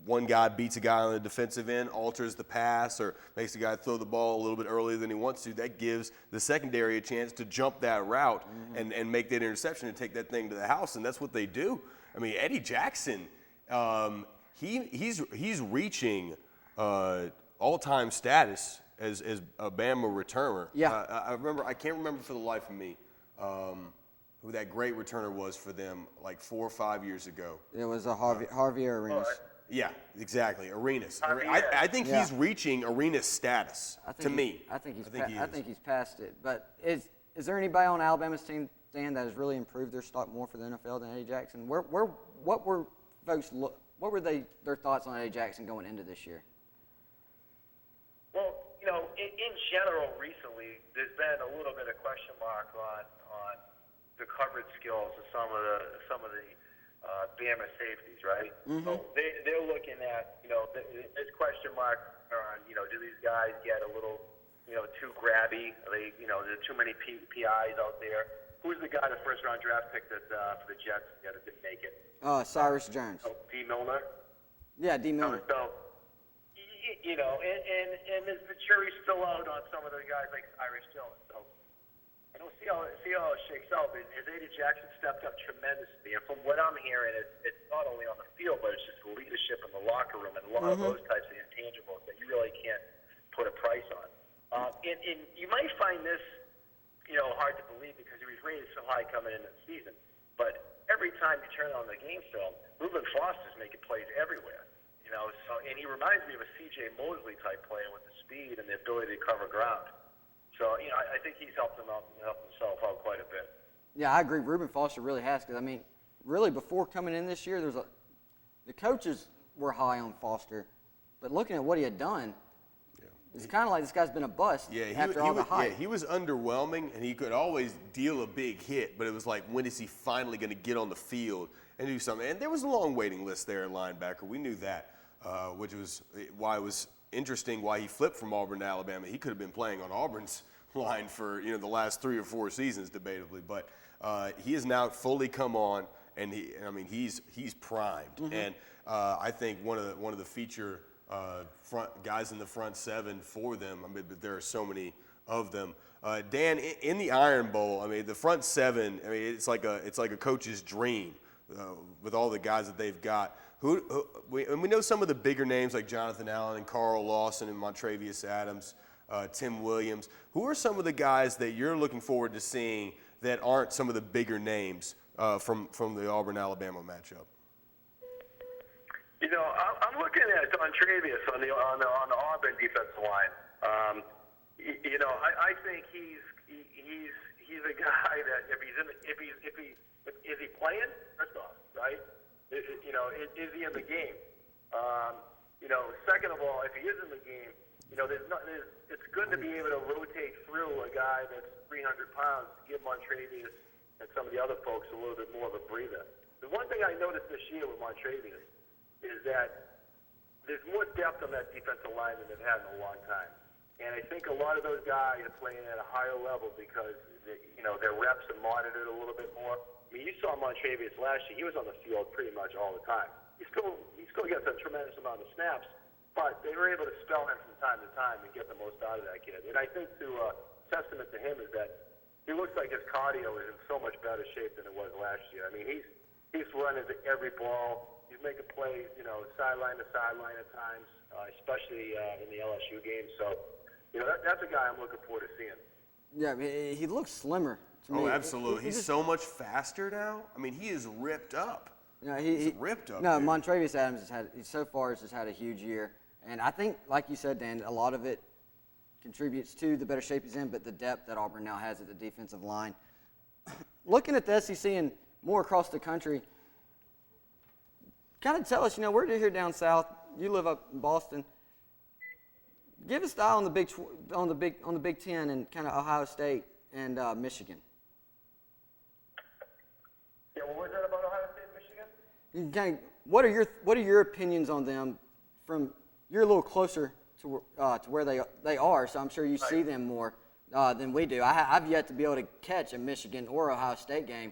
one guy beats a guy on the defensive end, alters the pass, or makes the guy throw the ball a little bit earlier than he wants to. That gives the secondary a chance to jump that route and make that interception and take that thing to the house, and that's what they do. I mean, Eddie Jackson, he's reaching all-time status as a Bama returner. Yeah. I can't remember for the life of me who that great returner was for them like 4 or 5 years ago. It was a Harvey Arenas. Yeah, exactly. Arenas. I think he's reaching Arenas status. I think he's past it. But is there anybody on Alabama's team, Dan, that has really improved their stock more for the NFL than Eddie Jackson? What were their thoughts on Eddie Jackson going into this year? Well, in general, recently there's been a little bit of question mark on the coverage skills of some of the Bama safeties, right? Mm-hmm. So they're looking at, this question mark on, do these guys get a little, too grabby? Are they, there are too many PIs out there? Who's the guy, the first-round draft pick that for the Jets that didn't make it? Cyrus Jones. Oh, D. Milner? Yeah, D. Milner. So, and the jury's still out on some of the guys like Cyrus Jones. So, see how it shakes out. Has Eddie Jackson stepped up tremendously? And from what I'm hearing, it's not only on the field, but it's just the leadership in the locker room and a lot of those types of intangibles that you really can't put a price on. And you might find this, hard to believe because he was rated so high coming into the season. But every time you turn on the game film, Reuben Foster's making plays everywhere. So, and he reminds me of a C.J. Mosley type player with the speed and the ability to cover ground. So, I think he's helped himself out quite a bit. Yeah, I agree. Reuben Foster really has, because, really before coming in this year, the coaches were high on Foster, but looking at what he had done, it's kind of like this guy's been a bust after all the hype. Yeah, he was underwhelming, and he could always deal a big hit, but it was like, when is he finally going to get on the field and do something? And there was a long waiting list there at linebacker. We knew that, which was why it was interesting why he flipped from Auburn to Alabama. He could have been playing on Auburn's line for the last 3 or 4 seasons, debatably, but he has now fully come on, and he's primed. Mm-hmm. And I think one of the feature front guys in the front seven for them. But there are so many of them. Dan, in the Iron Bowl, the front seven. It's like a coach's dream with all the guys that they've got. We know some of the bigger names like Jonathan Allen and Carl Lawson and Montravius Adams, Tim Williams. Who are some of the guys that you're looking forward to seeing that aren't some of the bigger names from the Auburn-Alabama matchup? I'm looking at Montravius on the Auburn defensive line. I think he's a guy that is he playing? First off, right? Is he in the game? Second of all, if he is in the game, it's good to be able to rotate through a guy that's 300 pounds to give Montravius and some of the other folks a little bit more of a breather. The one thing I noticed this year with Montravius is that there's more depth on that defensive line than they've had in a long time. And I think a lot of those guys are playing at a higher level because, their reps are monitored a little bit more. I mean, you saw Montravius last year. He was on the field pretty much all the time. He still gets a tremendous amount of snaps, but they were able to spell him from time to time and get the most out of that kid. And I think testament to him is that he looks like his cardio is in so much better shape than it was last year. I mean, he's running to every ball. He's making plays, sideline to sideline at times, especially in the LSU game. So, that's a guy I'm looking forward to seeing. Yeah, I mean, he looks slimmer to me. Oh, absolutely. He's so much faster now. I mean, he is ripped up. He's ripped up. No, Montravius Adams has had a huge year. And I think, like you said, Dan, a lot of it contributes to the better shape he's in, but the depth that Auburn now has at the defensive line. Looking at the SEC and more across the country, kind of tell us, we're here down south. You live up in Boston. Give us the eye on the Big Ten and kind of Ohio State and Michigan. Yeah, what was that about Ohio State and Michigan? What are your opinions on them? You're a little closer to where they are, so I'm sure you see them more than we do. I've yet to be able to catch a Michigan or Ohio State game,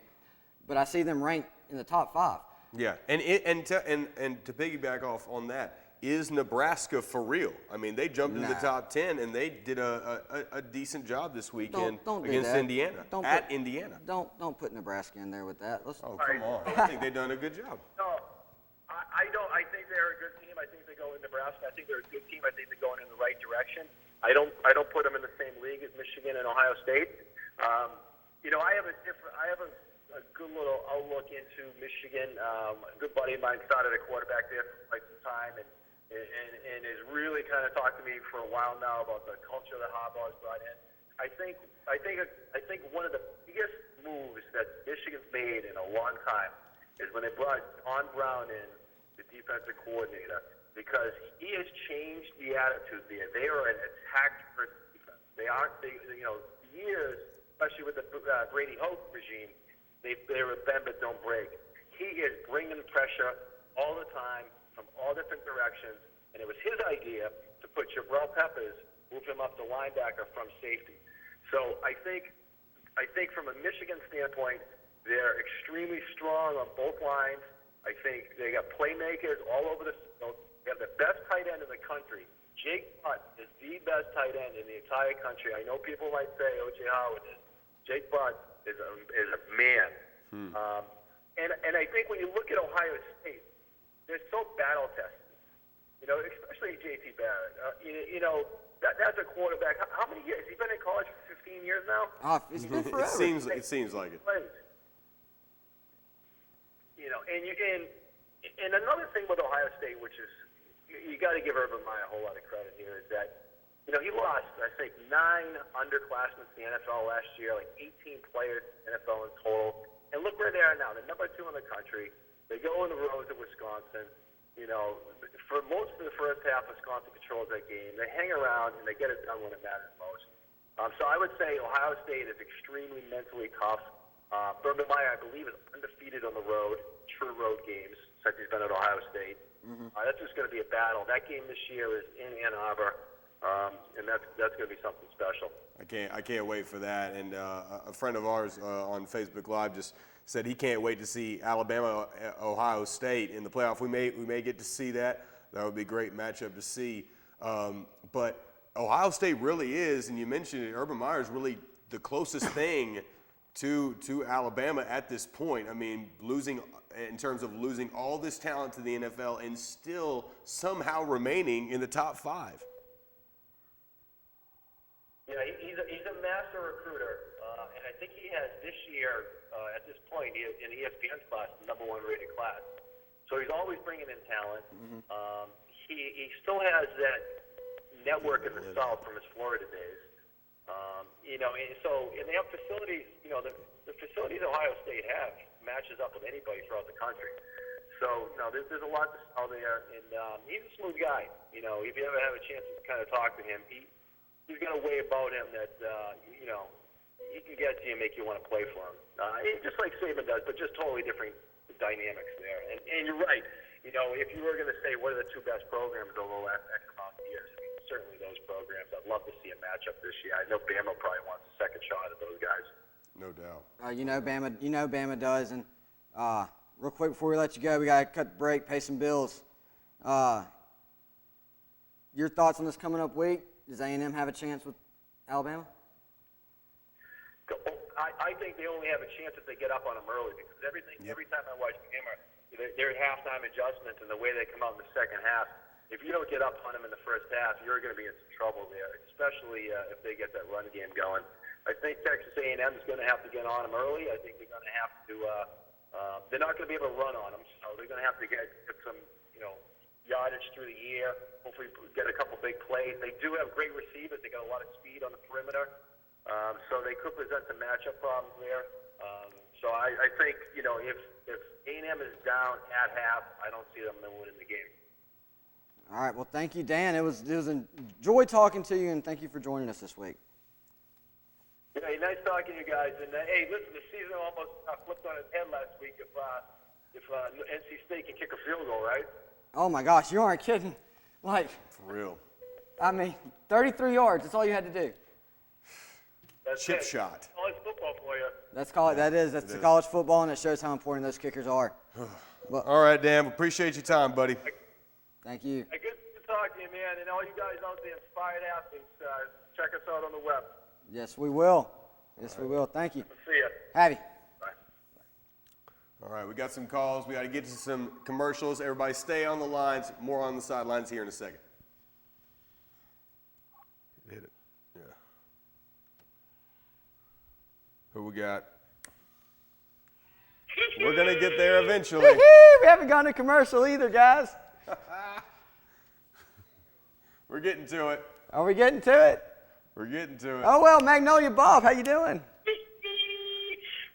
but I see them ranked in the top 5. Yeah, and to piggyback off on that, is Nebraska for real? I mean, they jumped into the top 10, and they did a decent job this weekend against Indiana. Indiana. Don't put Nebraska in there with that. Come on! I think they've done a good job. No, I don't. I think they're a good team. I think they go in Nebraska. I think they're a good team. I think they're going in the right direction. I don't put them in the same league as Michigan and Ohio State. I have a good little outlook into Michigan. A good buddy of mine started a quarterback there for quite some time, and has really kind of talked to me for a while now about the culture that Harbaugh's brought in. I think one of the biggest moves that Michigan's made in a long time is when they brought Don Brown in, the defensive coordinator, because he has changed the attitude there. They are an attack-first defense. They aren't, years, especially with the Brady Hoke regime, they were bend but don't break. He is bringing pressure all the time from all different directions, and it was his idea to put Jabril Peppers, move him up to linebacker from safety. So I think from a Michigan standpoint, they're extremely strong on both lines. I think they got playmakers all over the field. They have the best tight end in the country. Jake Butt is the best tight end in the entire country. I know people might say O.J. Howard is. Jake Butt is a man. And I think when you look at Ohio State, they're so battle tested, especially J.T. Barrett. That's a quarterback. How many years? He's been in college for 15 years now? It's been forever. It seems like it. And another thing with Ohio State, which is, you got to give Urban Meyer a whole lot of credit here, is that, he lost, I think, 9 underclassmen to the NFL last year, like 18 players in the NFL in total. And look where they are now. They're number 2 in the country. They go on the road to Wisconsin. For most of the first half, Wisconsin controls that game. They hang around, and they get it done when it matters most. So I would say Ohio State is extremely mentally tough. Urban Meyer, I believe, is undefeated on the road, true road games, since he's been at Ohio State. That's just going to be a battle. That game this year is in Ann Arbor, and that's going to be something special. I can't wait for that. And a friend of ours on Facebook Live just said he can't wait to see Alabama, Ohio State in the playoff. We may get to see that. That would be a great matchup to see. But Ohio State really is, and you mentioned it, Urban Meyer is really the closest thing to Alabama at this point. I mean, in terms of losing all this talent to the NFL and still somehow remaining in the top 5. Yeah, he's a master recruiter, and I think he has this year, at this point, in ESPN's class, the #1 rated class. So he's always bringing in talent. He still has that network in the South from his Florida days. And they have facilities. The facilities Ohio State have matches up with anybody throughout the country. So there's a lot to sell there, and he's a smooth guy. If you ever have a chance to kind of talk to him, he's got a way about him that he can get to you and make you want to play for him. Just like Saban does, but just totally different dynamics there. And you're right. If you were going to say what are the 2 best programs over the last X amount of years, certainly those programs. I'd love to see a matchup this year. I know Bama probably wants a second shot at those guys. No doubt. Bama does. And real quick before we let you go, we got to cut the break, pay some bills. Your thoughts on this coming up week? Does A&M have a chance with Alabama? I think they only have a chance if they get up on them early, because every time I watch the game, they're halftime adjustments and the way they come out in the second half. If you don't get up on them in the first half, you're going to be in some trouble there, especially if they get that run game going. I think Texas A&M is going to have to get on them early. I think they're going to have to. They're not going to be able to run on them, so they're going to have to get some, yardage through the year. Hopefully, get a couple big plays. They do have great receivers. They got a lot of speed on the perimeter, so they could present some matchup problems there. So I think if A&M is down at half, I don't see them winning the game. All right. Well, thank you, Dan. It was a joy talking to you, and thank you for joining us this week. Hey, nice talking to you guys. And hey, listen, the season almost flipped on its head last week if NC State can kick a field goal, right? Oh my gosh, you aren't kidding. For real. 33 yards. That's all you had to do. That's Chip it. shot. College football for you. That's the college football, and it shows how important those kickers are. All right, Dan. Appreciate your time, buddy. Thank you. Hey, good to talk to you, man. And all you guys out there, inspired athletes, check us out on the web. Yes, we will. We will. Thank you. See ya. Abby. All right, we got some calls. We got to get to some commercials. Everybody stay on the lines. More on the sidelines here in a second. Hit it. Yeah. Who we got? We're going to get there eventually. We haven't gone to commercial either, guys. We're getting to it. Are we getting to it? We're getting to it. Oh, well, Magnolia Bob, how you doing?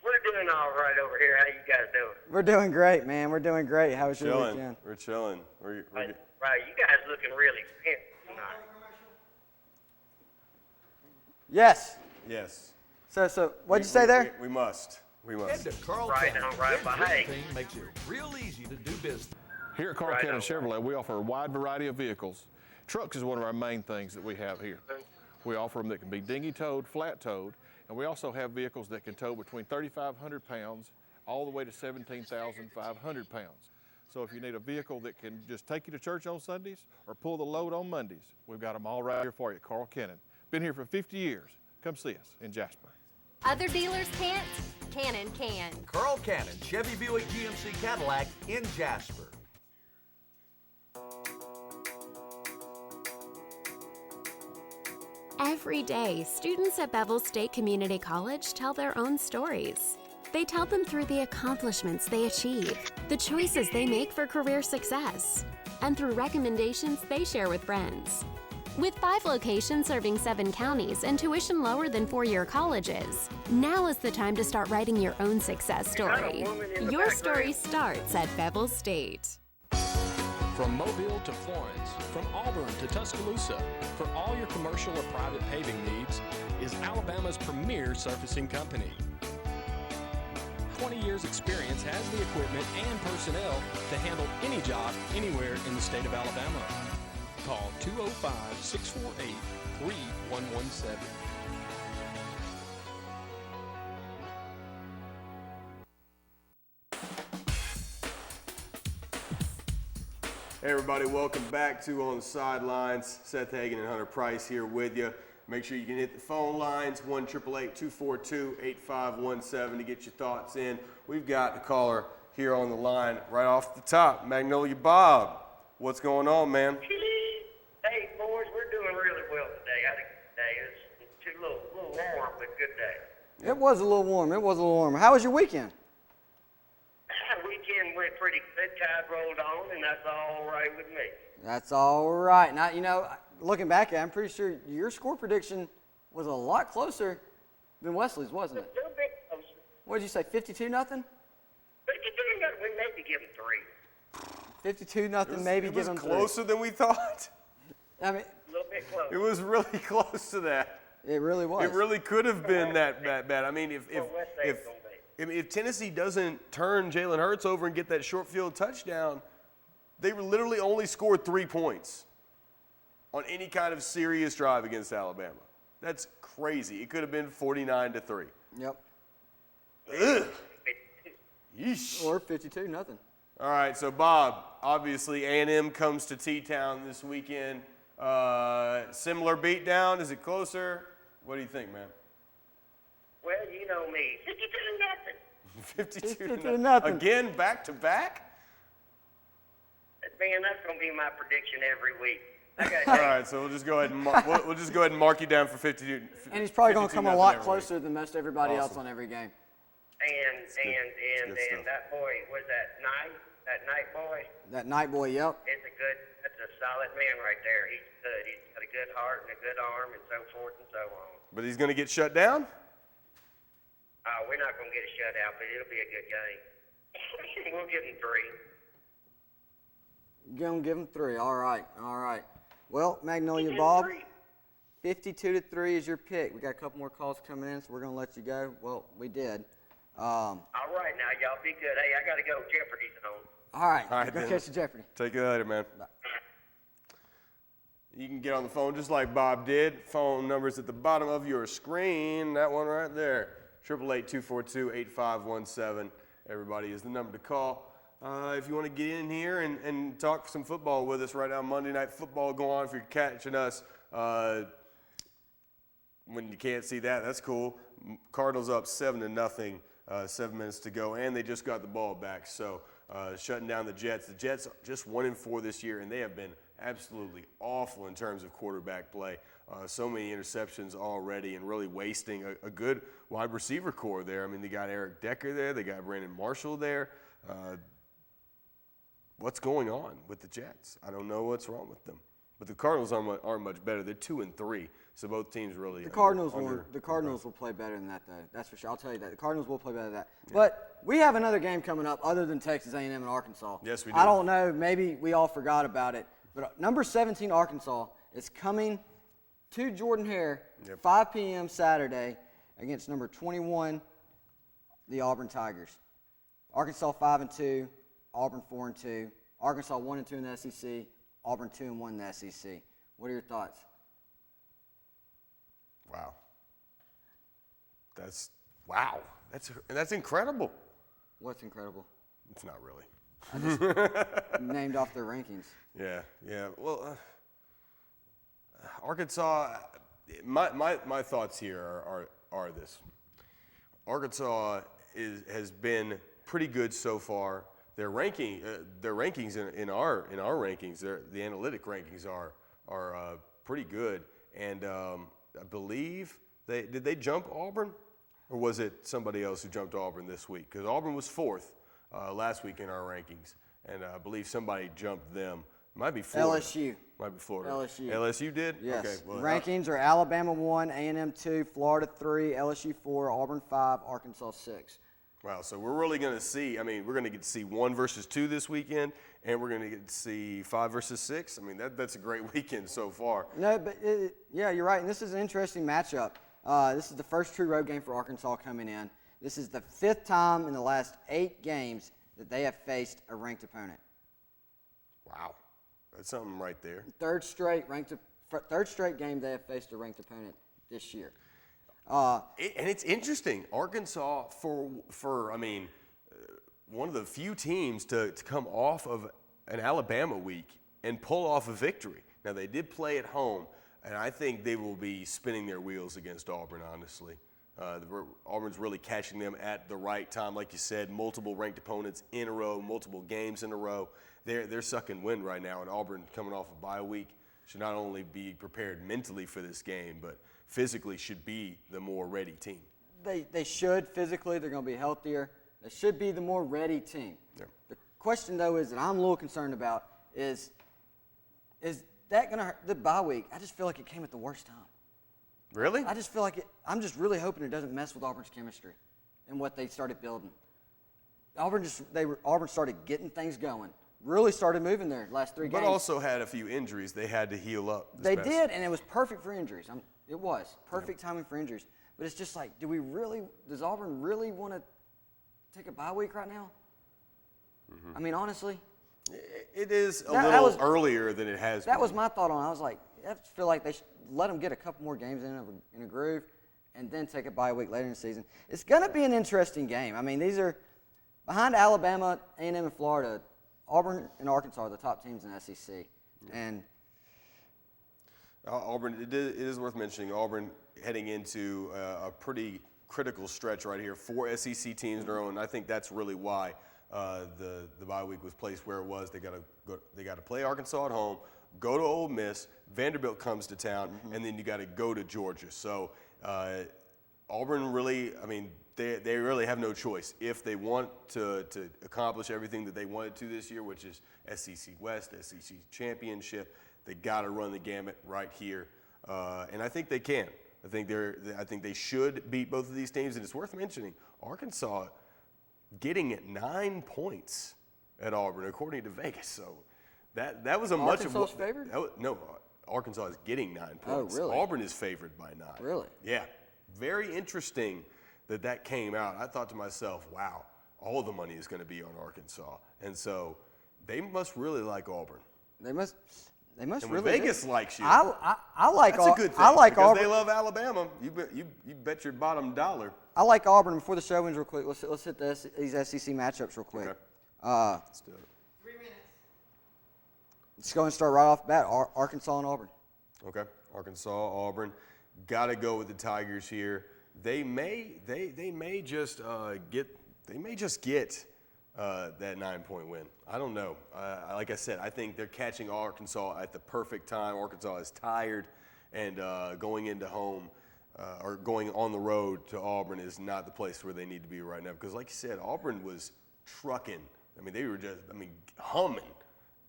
We're doing all right over here. How you guys doing? We're doing great, man. We're doing great. How was your weekend? We're chilling. Right, you guys looking really fancy tonight. Yes. Yes. So what'd you say there? We must. Head to Carl Right Cannon. on, right Their behind. dream team makes it real easy to do business. Here at Carl Right Cannon on. Chevrolet, we offer a wide variety of vehicles. Trucks is one of our main things that we have here. We offer them that can be dinghy-towed, flat-towed, and we also have vehicles that can tow between 3,500 pounds all the way to 17,500 pounds. So if you need a vehicle that can just take you to church on Sundays or pull the load on Mondays, we've got them all right here for you, Carl Cannon. Been here for 50 years. Come see us in Jasper. Other dealers can't? Cannon can. Carl Cannon, Chevy Buick GMC Cadillac in Jasper. Every day, students at Bevel State Community College tell their own stories. They tell them through the accomplishments they achieve, the choices they make for career success, and through recommendations they share with friends. With 5 locations serving 7 counties and tuition lower than 4-year colleges, now is the time to start writing your own success story. Your story starts at Bevel State. From Mobile to Florence, from Auburn to Tuscaloosa, for all your commercial or private paving needs, is Alabama's premier surfacing company. 20 years experience has the equipment and personnel to handle any job anywhere in the state of Alabama. Call 205-648-3117. Hey everybody, welcome back to On the Sidelines. Seth Hagen and Hunter Price here with you. Make sure you can hit the phone lines, 1-888-242-8517 to get your thoughts in. We've got a caller here on the line right off the top, Magnolia Bob. What's going on, man? Hey, boys, we're doing really well today. I had a good day. It's too little warm, but good day. It was a little warm. How was your weekend? Weekend went pretty good. Tide rolled on, and that's all right with me. That's all right. Now, looking back at it, I'm pretty sure your score prediction was a lot closer than Wesley's, wasn't A it? little bit closer. What did you say, 52-0? 52 nothing. We maybe give them 3. 52-0, maybe It give was them closer than we thaught. I mean, A little bit closer. It was really close to that. it really was. It really could have been that bad. I mean, if Tennessee doesn't turn Jalen Hurts over and get that short field touchdown, they literally only scored 3 points. on any kind of serious drive against Alabama. That's crazy. It could have been 49-3. Yep. Ugh. Yeesh. Or 52-0. All right, so Bob, obviously A&M comes to T-Town this weekend. Similar beatdown? Is it closer? What do you think, man? Well, you know me, 52-0. 52-0. Again, back to back? Man, that's gonna be my prediction every week. All right, so we'll just go ahead and we'll just go ahead and mark you down for 52. And he's probably going to come a lot every closer week. than most everybody else Awesome. on every game. And good stuff. that boy was that night boy. That night boy, yep. That's a solid man right there. He's good. He's got a good heart and a good arm and so forth and so on. But he's going to get shut down? We're not gonna get a shutout, but it'll be a good game. We'll give him 3. Gonna give him 3. All right. Well, Magnolia Bob, 52-3 is your pick. We got a couple more calls coming in, so we're gonna let you go. Well, we did. All right, now y'all be good. Hey, I gotta go. Jeopardy's on. All right. All right, Go then. catch the Jeopardy. Take it later, man. You can get on the phone just like Bob did. Phone number's at the bottom of your screen. That one right there. 888-242-8517. Everybody is the number to call. If you want to get in here and talk some football with us right now, Monday Night Football go on. If you're catching us when you can't see that, that's cool. Cardinals up 7-0, 7 minutes to go, and they just got the ball back. So shutting down the Jets. The Jets are just 1-4 this year, and they have been absolutely awful in terms of quarterback play. So many interceptions already and really wasting a good wide receiver core there. I mean, they got Eric Decker there. They got Brandon Marshall there. What's going on with the Jets? I don't know what's wrong with them. But the Cardinals aren't much better. They're 2-3, so both teams really. The Cardinals will play better than that, though. That's for sure. I'll tell you that. The Cardinals will play better than that. Yeah. But we have another game coming up other than Texas A&M and Arkansas. Yes, we do. I don't know. Maybe we all forgot about it. But number 17 Arkansas is coming to Jordan-Hare, 5 p.m. Saturday against number 21, the Auburn Tigers. Arkansas 5-2, Auburn 4-2. Arkansas 1-2 in the SEC. Auburn 2-1 in the SEC. What are your thoughts? Wow. That's incredible. What's incredible? It's not really. I just named off their rankings. Yeah. Well, Arkansas. My thoughts here are this. Arkansas has been pretty good so far. Their rankings in our rankings, the analytic rankings are pretty good. And I believe did they jump Auburn, or was it somebody else who jumped Auburn this week? Because Auburn was 4th last week in our rankings, and I believe somebody jumped them. Might be Florida. LSU. Might be Florida. LSU. LSU did? Yes. Okay. Well, rankings are Alabama 1, A&M 2, Florida 3, LSU 4, Auburn 5, Arkansas 6. Wow, so we're really going to see, we're going to get to see 1 versus 2 this weekend, and we're going to get to see 5 versus 6. That's a great weekend so far. No, but yeah, you're right, and this is an interesting matchup. This is the first true road game for Arkansas coming in. This is the 5th time in the last 8 games that they have faced a ranked opponent. Wow, that's something right there. Third straight game they have faced a ranked opponent this year. And it's interesting. Arkansas, one of the few teams to come off of an Alabama week and pull off a victory. Now, they did play at home, and I think they will be spinning their wheels against Auburn, honestly. Auburn's really catching them at the right time. Like you said, multiple ranked opponents in a row, multiple games in a row. They're sucking wind right now, and Auburn, coming off a bye week, should not only be prepared mentally for this game, but physically should be the more ready team. They should physically. They're going to be healthier. They should be the more ready team. Yeah. The question, though, is that I'm a little concerned about is that going to hurt the bye week? I just feel like it came at the worst time. Really? I just feel like I'm just really hoping it doesn't mess with Auburn's chemistry and what they started building. Auburn started getting things going. Really started moving their last 3 games. But also had a few injuries they had to heal up. They did, and it was perfect for injuries. It was perfect timing for injuries. But it's just like, does Auburn really want to take a bye week right now? Mm-hmm. Honestly. It is a little earlier than it has been. That was my thought on it. I was like, just feel like they should let them get a couple more games in a groove, and then take a bye week later in the season. It's going to be an interesting game. I mean, these are behind Alabama, A&M, and Florida. Auburn and Arkansas are the top teams in the SEC, and Auburn. It is worth mentioning. Auburn heading into a pretty critical stretch right here. 4 SEC teams in a row, and I think that's really why the bye week was placed where it was. They got to play Arkansas at home, go to Ole Miss, Vanderbilt comes to town, and then you got to go to Georgia. So Auburn really, I mean, they really have no choice if they want to accomplish everything that they wanted to this year, which is SEC West, SEC Championship. They got to run the gamut right here, and I think they can. I think they should beat both of these teams, and it's worth mentioning Arkansas getting at 9 points at Auburn, according to Vegas. So that was a much of Arkansas's favored? No, Arkansas is getting 9 points. Oh, really? Auburn is favored by 9. Really? Yeah. Very interesting that came out. I thought to myself, wow, all the money is going to be on Arkansas, and so they must really like Auburn. They must And when really. Vegas likes you. I like. That's a good thing. I like because Auburn. they love Alabama. You bet your bottom dollar. I like Auburn. Before the show ends, real quick, let's hit these SEC matchups real quick. Okay. Let's do it. 3 minutes. Let's go and start right off the bat. Arkansas and Auburn. Okay. Arkansas, Auburn. Got to go with the Tigers here. They may just get that 9-point win. I don't know. Like I said, I think they're catching Arkansas at the perfect time. Arkansas is tired, and going into home or going on the road to Auburn is not the place where they need to be right now. Because, like you said, Auburn was trucking. I mean, they were just humming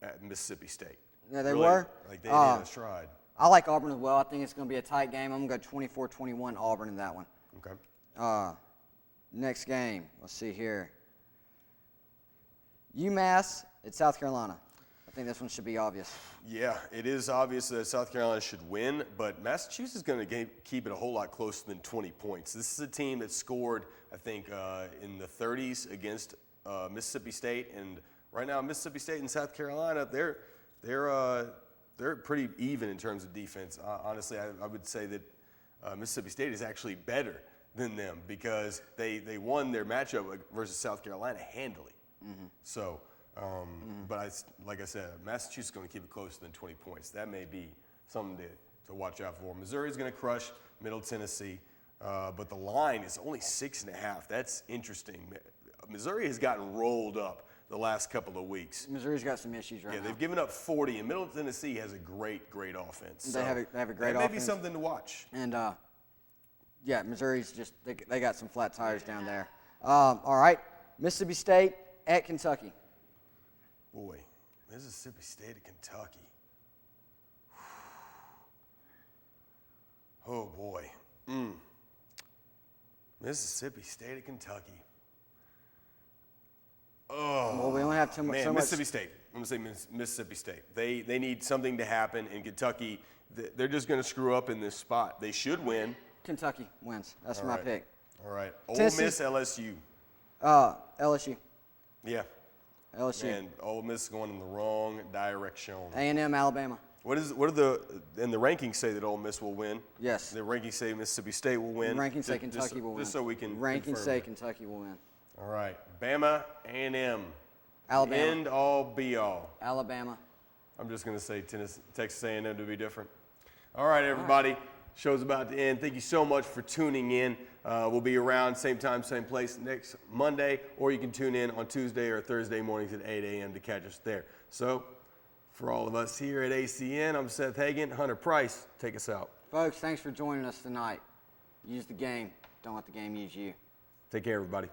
at Mississippi State. Yeah, they really, were. Like they hit a stride. I like Auburn as well. I think it's going to be a tight game. I'm going to go 24-21 Auburn in that one. Okay. Next game. Let's see here. UMass at South Carolina. I think this one should be obvious. Yeah, it is obvious that South Carolina should win, but Massachusetts is going to keep it a whole lot closer than 20 points. This is a team that scored, I think, in the 30s against Mississippi State, and right now Mississippi State and South Carolina, they're pretty even in terms of defense. Honestly, I would say that Mississippi State is actually better than them because they won their matchup versus South Carolina handily. Mm-hmm. So, but like I said, Massachusetts is going to keep it closer than 20 points. That may be something to watch out for. Missouri is going to crush Middle Tennessee, but the line is only 6.5. That's interesting. Missouri has gotten rolled up the last couple of weeks. Missouri's got some issues right now. Yeah, they've given up 40, and Middle Tennessee has a great offense. They have a great offense. That may be something to watch. And, yeah, Missouri's just they got some flat tires down there. All right, Mississippi State at Kentucky. Boy, Mississippi State at Kentucky. Oh, boy. Mississippi State at Kentucky. Oh, well, we only have so much. Mississippi State. I'm going to say Mississippi State. They need something to happen in Kentucky. They're just going to screw up in this spot. They should win. Kentucky wins. That's my pick. All right. Ole Tennessee. Miss, LSU. LSU. Yeah. LSU. And Ole Miss is going in the wrong direction. A&M, Alabama. What are the rankings say that Ole Miss will win? Yes. The rankings say Mississippi State will win. The rankings say Kentucky will win. Just so we can rankings say that. Kentucky will win. All right. Bama, A&M. Alabama. End all, be all. Alabama. I'm just going to say Texas A&M to be different. All right, everybody. Show's about to end. Thank you so much for tuning in. We'll be around same time, same place next Monday, or you can tune in on Tuesday or Thursday mornings at 8 a.m. to catch us there. So, for all of us here at ACN, I'm Seth Hagan. Hunter Price, take us out. Folks, thanks for joining us tonight. Use the game. Don't let the game use you. Take care, everybody.